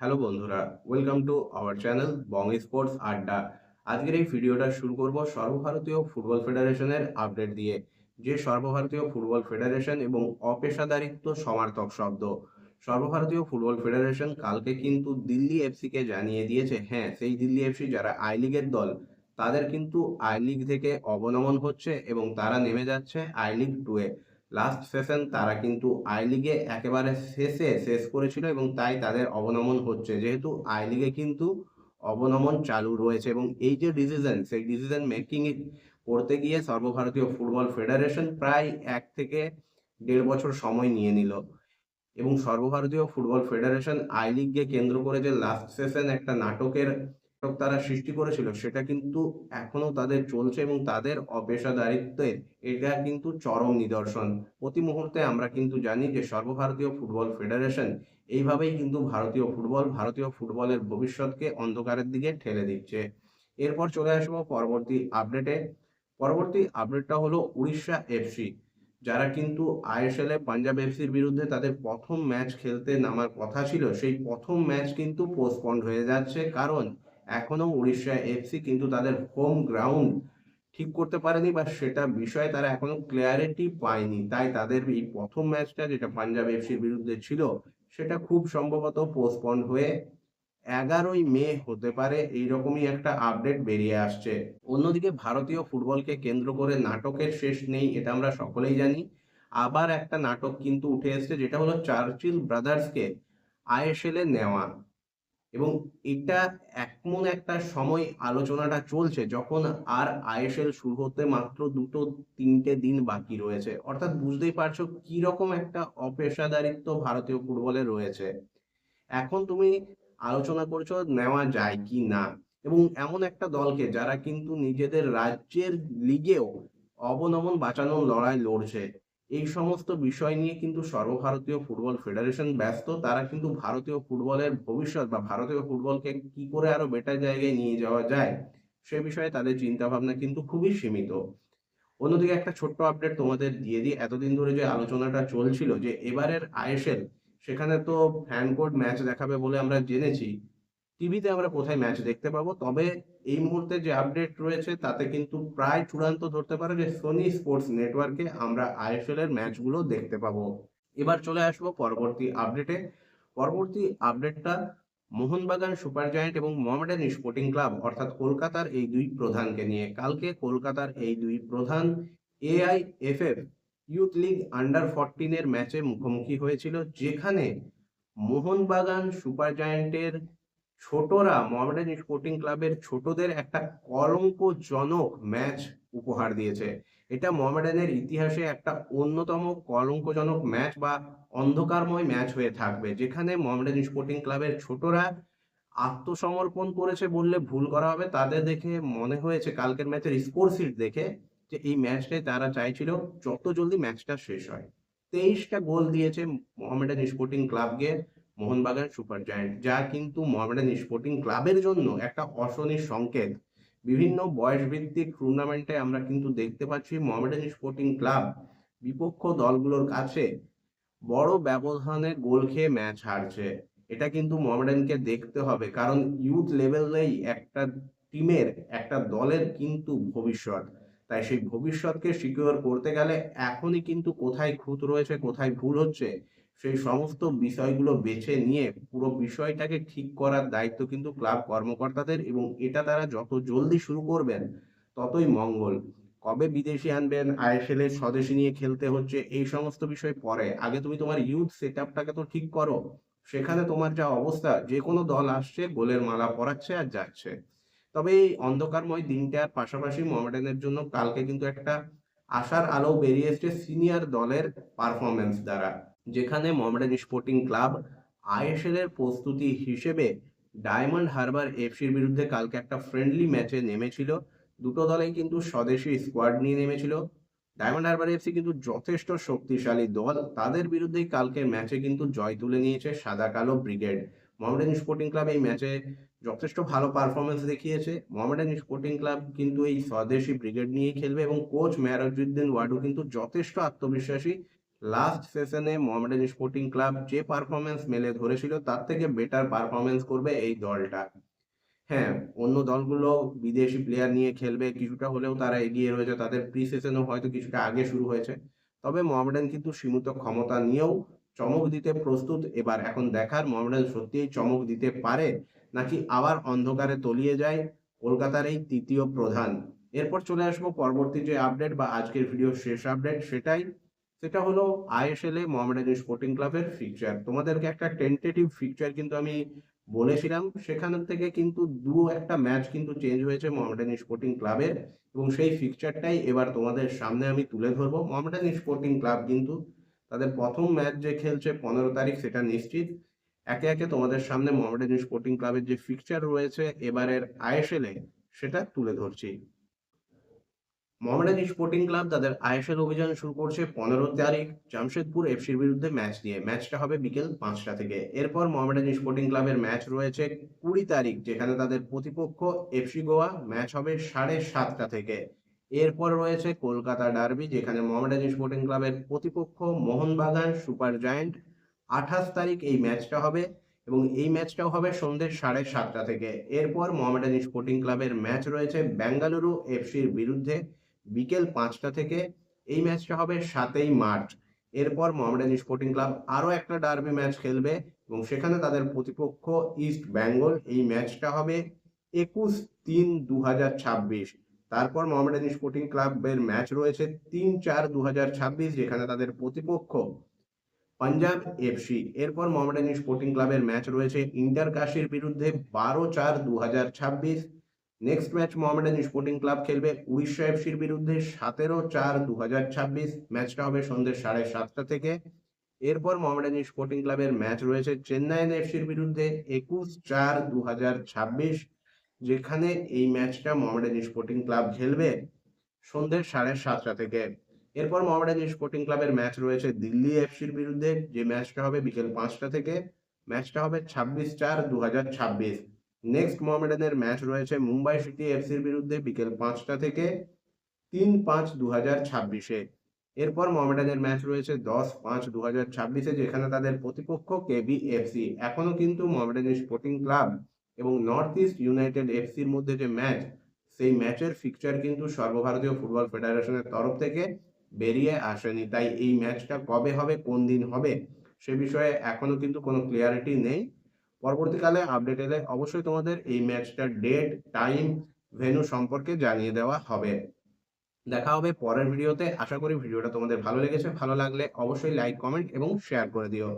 Hello বন্ধুরা, welcome to our channel Bong sports আড্ডা। আজকের এই ভিডিওটা শুরু করব সর্বভারতীয় ফুটবল ফেডারেশনের আপডেট দিয়ে। যে সর্বভারতীয় ফুটবল ফেডারেশন এবং অপেশাদারিত্ব সমার্থক শব্দ। সর্বভারতীয় ফুটবল ফেডারেশন কালকে কিন্তু দিল্লি এফসিকে জানিয়ে দিয়েছে, হ্যাঁ, সেই দিল্লি এফসি যারা আই লিগের দল, তাদের কিন্তু আই লিগ থেকে অবনমন হচ্ছে এবং তারা নেমে যাচ্ছে আই লিগ 2-এ। লাস্ট সেশন তারা কিন্তু আই লিগে একেবারে শেষ করেছিল এবং তাই তাদের অবনমন হচ্ছে, যেহেতু আই লিগে কিন্তু অবনমন চালু রয়েছে। এবং এই যে ডিসিশন, সেই ডিসিশন মেকিং করতে গিয়ে সর্বভারতীয় ফুটবল ফেডারেশন প্রায় 1 থেকে 1.5 বছর সময় নিয়ে নিল। এবং সর্বভারতীয় ফুটবল ফেডারেশন আই লিগকে কেন্দ্র করে যে লাস্ট সেশন একটা নাটক তারা সৃষ্টি করেছিল, সেটা কিন্তু এখনো তাদের চলছে এবং তাদের অপেশাদারিত্বের এটা কিন্তু চরম নিদর্শন। প্রতি মুহূর্তে আমরা কিন্তু জানি যে সর্বভারতীয় ফুটবল ফেডারেশন এইভাবেই কিন্তু ভারতীয় ফুটবলের ভবিষ্যৎকে অন্ধকারের দিকে ঠেলে দিচ্ছে। এরপর চলে আসবো পরবর্তী আপডেটটা হলো উড়িষ্যা এফসি, যারা কিন্তু আইএসএল এ পাঞ্জাব এফসির বিরুদ্ধে তাদের প্রথম ম্যাচ খেলতে নামার কথা ছিল, সেই প্রথম ম্যাচ কিন্তু পোস্টপন্ড হয়ে যাচ্ছে, কারণ এখনো উড়িষ্যা এফসি কিন্তু তাদের হোম গ্রাউন্ড ঠিক করতে পারেনি, বা সেটা বিষয়ে তারা এখনো ক্লিয়ারিটি পায়নি। তাই তাদের এই প্রথম ম্যাচটা, যেটা পাঞ্জাব এফসির বিরুদ্ধে ছিল, সেটা খুব সম্ভবত পোস্টপন্ড হয়ে 11ই মে হতে পারে, এইরকমই একটা আপডেট বেরিয়ে আসছে। অন্যদিকে ভারতীয় ফুটবলকে কেন্দ্র করে নাটকের শেষ নেই, এটা আমরা সকলেই জানি। আবার একটা নাটক কিন্তু উঠে এসেছে, যেটা হলো চার্চিল ব্রাদার্সকে আইএসএল এ নেওয়া। এবং এটা এমন একটা সময় আলোচনাটা চলছে যখন আর আইএসএল শুরু হতে মাত্র 2-3 দিন বাকি রয়েছে, অর্থাৎ বুঝতেই পারছো কি রকম একটা অপেশাদারিত্ব ভারতীয় ফুটবলে রয়েছে। এখন তুমি আলোচনা করছো নেওয়া যায় কি না, এবং এমন একটা দলকে যারা কিন্তু নিজেদের রাজ্যের লিগেও অবনমন বাঁচানোর লড়াই লড়ছে, এই সমস্ত বিষয় নিয়ে কিন্তু সর্বভারতীয় ফুটবল ফেডারেশন ব্যস্ত। তারা কিন্তু ভারতীয় ফুটবলের ভবিষ্যৎ বা ভারতীয় ফুটবলকে কি করে আরো বেটার জায়গায় নিয়ে যাওয়া যায়, সে বিষয়ে তাদের চিন্তা ভাবনা কিন্তু খুবই সীমিত। অন্যদিকে একটা ছোট্ট আপডেট তোমাদের দিয়ে দিই, এতদিন ধরে যে আলোচনাটা চলছিল যে এবারের আইএসএল, সেখানে তো ফ্যান কোড ম্যাচ দেখাবে বলে আমরা জেনেছি। টিভিতে আমরা কোথায় ম্যাচ দেখতে পাবো? তবে এই মুহূর্তে যে আপডেট রয়েছে তাতে কিন্তু প্রায় চূড়ান্ত ধরতে পারে যে সোনি স্পোর্টস নেটওয়ার্কে আমরা আইএসএল এর ম্যাচগুলো দেখতে পাবো। এবার চলে আসবো পরবর্তী আপডেটটা মোহনবাগান সুপার জায়ান্ট এবং মোহামেডান স্পোর্টিং ক্লাব, অর্থাৎ কলকাতার এই দুই প্রধানকে নিয়ে। কালকে কলকাতার এই দুই প্রধান এআইএফএফ ইউথ লিগ আন্ডার 14 এর ম্যাচে মুখোমুখি হয়েছিল, যেখানে মোহনবাগান সুপার জায়ান্টের ছোটরা মোহামেডান স্পোর্টিং ক্লাবের ছোটদের একটা কলঙ্কজনক ম্যাচ উপহার দিয়েছে। এটা মোহামেডানের ইতিহাসে একটা অন্যতম কলঙ্কজনক ম্যাচ বা অন্ধকারময় ম্যাচ হয়ে থাকবে, যেখানে মোহামেডান স্পোর্টিং ক্লাবের ছোটরা আত্মসমর্পণ করেছে বললে ভুল করা হবে। তাদের দেখে মনে হয়েছে, কালকের ম্যাচের স্কোর শিট দেখে, যে এই ম্যাচটাই তারা চাইছিল যত জলদি ম্যাচটা শেষ হয়। 23টা গোল দিয়েছে মোহামেডান স্পোর্টিং ক্লাবকে মোহনবাগান সুপার জায়ান্ট, যা কিন্তু মোহামেডান স্পোর্টিং ক্লাবের জন্য একটা অশনি সংকেত। বিভিন্ন বয়স ভিত্তিক টুর্নামেন্টে আমরা কিন্তু দেখতে পাচ্ছি মোহামেডান স্পোর্টিং ক্লাব বিপক্ষ দলগুলোর কাছে বড় ব্যবধানে গোল খেয়ে ম্যাচ হারছে। এটা কিন্তু মোহামেডানকে দেখতে হবে, কারণ ইউথ লেভেলেই একটা টিমের, একটা দলের কিন্তু ভবিষ্যৎ। তাই সেই ভবিষ্যৎকে সিকিউর করতে গেলে এখনই কিন্তু কোথায় খুঁত রয়েছে, কোথায় ভুল হচ্ছে, সেই সমস্ত বিষয়গুলো বেছে নিয়ে পুরো বিষয়টাকে ঠিক করার দায়িত্ব কিন্তু ক্লাব কর্মকর্তাদের, এবং এটা তারা যত জলদি শুরু করবেন ততই মঙ্গল। কবে বিদেশি আনবেন, আইএসএল এর স্বদেশী নিয়ে খেলতে হচ্ছে, এই সমস্ত বিষয় পরে। আগে তুমি তোমার ইউথ সেট আপটাকে তো ঠিক করো। সেখানে তোমার যা অবস্থা, যে কোনো দল আসছে গোলের মালা পরাচ্ছে আর যাচ্ছে। তবে এই অন্ধকারময় দিনটার পাশাপাশি মোহামেডানের জন্য কালকে কিন্তু একটা আশার আলো বেরিয়ে এসছে সিনিয়র দলের পারফরমেন্স দ্বারা, যেখানে মোহামেডান স্পোর্টিং ক্লাব আইএসএল এর প্রস্তুতি হিসেবে ডায়মন্ড হারবার এফসির বিরুদ্ধে কালকে একটা ফ্রেন্ডলি ম্যাচে নেমেছিল। দুটো দলেই কিন্তু স্বদেশী স্কোয়াড নিয়ে নেমেছিল। ডায়মন্ড হারবার এফসি কিন্তু যথেষ্ট শক্তিশালী দল, তাদের বিরুদ্ধেই কালকের ম্যাচে কিন্তু জয় তুলে নিয়েছে সাদা কালো ব্রিগেড। মোহামেডান স্পোর্টিং ক্লাব এই ম্যাচে যথেষ্ট ভালো পারফরমেন্স দেখিয়েছে। মোহামেডান স্পোর্টিং ক্লাব কিন্তু এই স্বদেশী ব্রিগেড নিয়েই খেলবে, এবং কোচ মেয়ারুজ্জুদ্দিন ওয়াডু কিন্তু যথেষ্ট আত্মবিশ্বাসী লাস্ট সেশনে মোহামেডান স্পোর্টিং ক্লাব যে পারফরমেন্স মেলে ধরেছিল তার থেকে বেটার পারফরমেন্স করবে এই দলটা। হ্যাঁ, অন্য দলগুলো বিদেশি প্লেয়ার নিয়ে খেলবে, কিছুটা হলেও তারা এগিয়ে রয়েছে, তাদের প্রি সিজনও হয়তো কিছুটা আগে শুরু হয়েছে। তবে মোহামেডান কিন্তু সীমিত ক্ষমতা নিয়েও চমক দিতে প্রস্তুত। এবার এখন দেখার মোহামেডান সত্যিই চমক দিতে পারে নাকি আবার অন্ধকারে তলিয়ে যায় কলকাতার এই তৃতীয় প্রধান। এরপর চলে আসবো পরবর্তী যে আপডেট বা আজকের ভিডিওর শেষ আপডেট, সেটা হলো আইএসএল এ মোহামেডান স্পোর্টিং ক্লাবের ফিকচার। তোমাদেরকে একটা টেন্টেটিভ ফিকচার কিন্তু আমি বলেছিলাম, সেখান থেকে কিন্তু একটা ম্যাচ কিন্তু চেঞ্জ হয়েছে মোহামেডান স্পোর্টিং ক্লাবের, এবং সেই ফিকচারটাই এবার তোমাদের সামনে আমি তুলে ধরবো। মোহামেডান স্পোর্টিং ক্লাব কিন্তু তাদের প্রথম ম্যাচ যে খেলছে 15 তারিখ, সেটা নিশ্চিত। একে একে তোমাদের সামনে মোহামেডান স্পোর্টিং ক্লাবের যে ফিকচার রয়েছে এবারের আইএসএল এ সেটা তুলে ধরছি। মোহামেডান স্পোর্টিং ক্লাব তাদের আইএসএল অভিযান শুরু করছে 15 তারিখ জামশেদপুর এফসির বিরুদ্ধে ম্যাচ দিয়ে। ম্যাচটা হবে বিকেল 5টা থেকে। এরপর মোহামেডান স্পোর্টিং ক্লাবের ম্যাচ রয়েছে 20 তারিখ, যেখানে তাদের প্রতিপক্ষ এফসি গোয়া। ম্যাচ হবে 7:30টা থেকে। এরপর রয়েছে কলকাতা ডার্বি, যেখানে মোহামেডান স্পোর্টিং ক্লাবের প্রতিপক্ষ মোহনবাগান সুপার জায়ান্ট। 28 তারিখ এই ম্যাচটা হবে, এবং এই ম্যাচটাও হবে সন্ধ্যে 7:30টা থেকে। এরপর মোহামেডান স্পোর্টিং ক্লাবের ম্যাচ রয়েছে বেঙ্গালুরু এফসির বিরুদ্ধে বিকেল 5টা থেকে। এই ম্যাচটা হবে 7ই মার্চ। এরপর মোহামেডান স্পোর্টিং ক্লাব আরও একটা ডার্বি ম্যাচ খেলবে, এবং সেখানে তাদের প্রতিপক্ষ ইস্ট বেঙ্গল। এই ম্যাচটা হবে 21/3/2026। তারপর মোহামেডান স্পোর্টিং ক্লাবের ম্যাচ রয়েছে 3/4/2026, যেখানে তাদের প্রতিপক্ষ পাঞ্জাব এফসি। এরপর মোহামেডান স্পোর্টিং ক্লাবের ম্যাচ রয়েছে ইন্টার কাশির বিরুদ্ধে 12/4/2026। Next match Mohammedan sporting club খেলবে উড়িষ্যা এফসির বিরুদ্ধে 17/4/2026। ম্যাচটা হবে সন্ধ্যে 7:30টা থেকে। এরপর মোহামেডান স্পোর্টিং ক্লাবের ম্যাচ রয়েছে চেন্নাইন এফসির বিরুদ্ধে 21/4/2026, যেখানে এই ম্যাচটা মোহামেডান স্পোর্টিং ক্লাব খেলবে সন্ধ্যে 7:30টা থেকে। এরপর মোহামেডান স্পোর্টিং ক্লাবের ম্যাচ রয়েছে দিল্লি এফসির বিরুদ্ধে, যে ম্যাচটা হবে বিকেল 5টা থেকে। ম্যাচটা হবে 26/4/2026। নেক্সট মোহামেডানের ম্যাচ রয়েছে মুম্বাই সিটি এফসির বিরুদ্ধে বিকেল 5টা থেকে 3/5/2026-এ। এরপর মোহামেডানের ম্যাচ রয়েছে 10/5/2026-এ, যেখানে তাদের প্রতিপক্ষ কেবি এফসি। এখনো কিন্তু মোহামেডান স্পোর্টিং ক্লাব এবং নর্থ ইস্ট ইউনাইটেড এফসির মধ্যে যে ম্যাচ, সেই ম্যাচের ফিকচার কিন্তু সর্বভারতীয় ফুটবল ফেডারেশনের তরফ থেকে বেরিয়ে আসেনি। তাই এই ম্যাচটা কবে হবে, কোন দিন হবে, সে বিষয়ে এখনো কিন্তু কোনো ক্লিয়ারিটি নেই। পরবর্তীকালে আপডেট এলে অবশ্যই তোমাদের এই ম্যাচটার ডেট, টাইম, ভেন্যু সম্পর্কে জানিয়ে দেওয়া হবে। দেখা হবে পরের ভিডিওতে। আশা করি ভিডিওটা তোমাদের ভালো লেগেছে। ভালো লাগলে অবশ্যই লাইক, কমেন্ট এবং শেয়ার করে দিও।